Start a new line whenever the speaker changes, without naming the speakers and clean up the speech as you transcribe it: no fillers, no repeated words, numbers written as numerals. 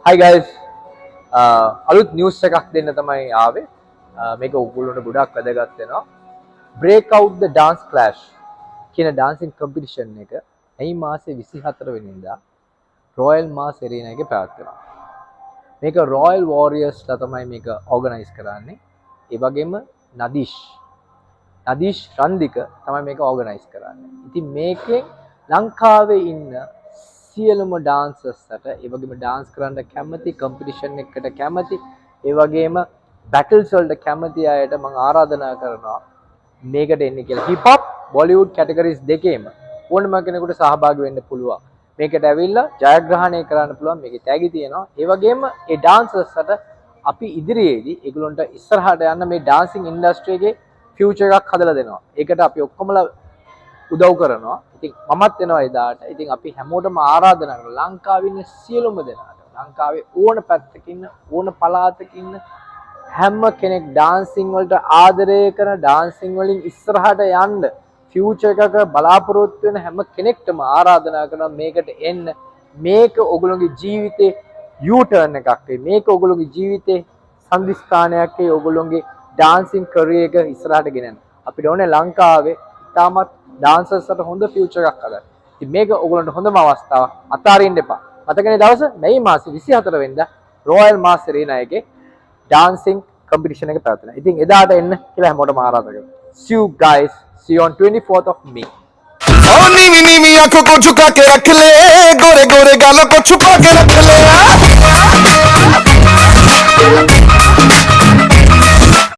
Hi guys, අලුත් news එකක් දෙන්න තමයි ආවේ. මේක ඔයගොල්ලන්ට ගොඩක් වැදගත් වෙනවා. Break out the dance clash කියන dancing competition එක මේ මාසේ 24 වෙනිදා Royal Mass Arena එකේ පැවැත්වෙනවා. මේක Royal Warriors ලා තමයි මේක organize කරන්නේ. ඒ වගේම නදීෂ් රන්දික තමයි මේක organize කරන්නේ. ඉතින් මේකෙන් ලංකාවේ ඉන්න සියලුම ඩාන්සර්ස්ට ඒ වගේම ඩාන්ස් කරන්න කැමති කම්පිටිෂන් එකකට කැමති ඒ වගේම බැටල්ස් වලට කැමති අයට මම ආරාධනා කරනවා මේකට එන්න කියලා. හිප් හොප් බොලිවුඩ් කැටගරිස් දෙකේම ඕනම කෙනෙකුට සහභාගී වෙන්න පුළුවන්. මේකට ඇවිල්ලා ජයග්‍රහණය කරන්න පුළුවන්. මේකේ තෑගි තියෙනවා. ඒ වගේම ඒ ඩාන්සර්ස්ට අපි ඉදිරියේදී ඒගොල්ලන්ට ඉස්සරහට යන්න මේ ඩාන්සින් ඉන්ඩස්ට්‍රි එකේ ෆියුචර් එකක් හදලා දෙනවා. ඒකට අපි ඔක්කොමලා උදව් කරනවා. ඉතින් මමත් එනවා එදාට. ඉතින් අපි හැමෝටම ආරාධනා කරනවා ලංකාවේ ඉන්න සියලුම දෙනාට. ලංකාවේ ඕන පැත්තක ඉන්න ඕන පළාතක ඉන්න හැම කෙනෙක් ඩාන්සින් වලට ආදරය කරන ඩාන්සින් වලින් ඉස්සරහට යන්න ෆියුචර් එකක බලාපොරොත්තු වෙන හැම කෙනෙක්ටම ආරාධනා කරනවා මේකට එන්න. මේක ඔයගොල්ලෝගේ ජීවිතේ යූ ටර්න් එකක් වෙයි. මේක ඔයගොල්ලෝගේ ජීවිතේ සංදිස්ථානයක් වෙයි. ඔයගොල්ලෝගේ ඩාන්සින් කරියර් එක ඉස්සරහට ගෙනන්න. අපිට ඕනේ ලංකාවේ තාමත් ඩාන්සර්ස්ට හොඳ ෆියුචර් එකක් හදන්න. ඉතින් මේක ඔයගොල්ලන්ට හොඳම අවස්ථාවක්. අතාරින්න එපා. මතකනේ දවස මේ මාසේ 24 වෙනිදා Royal Mass Arena එකේ dancing competition එක පැවැත්වෙනවා. ඉතින් එදාට එන්න කියලා හැමෝටම ආරාධනා කරනවා. See you guys. See you on 24th of May.
ओ नीवी नीवी आंखों को झुका के रख ले, गोरे गोरे गालों को छुपा के रख ले।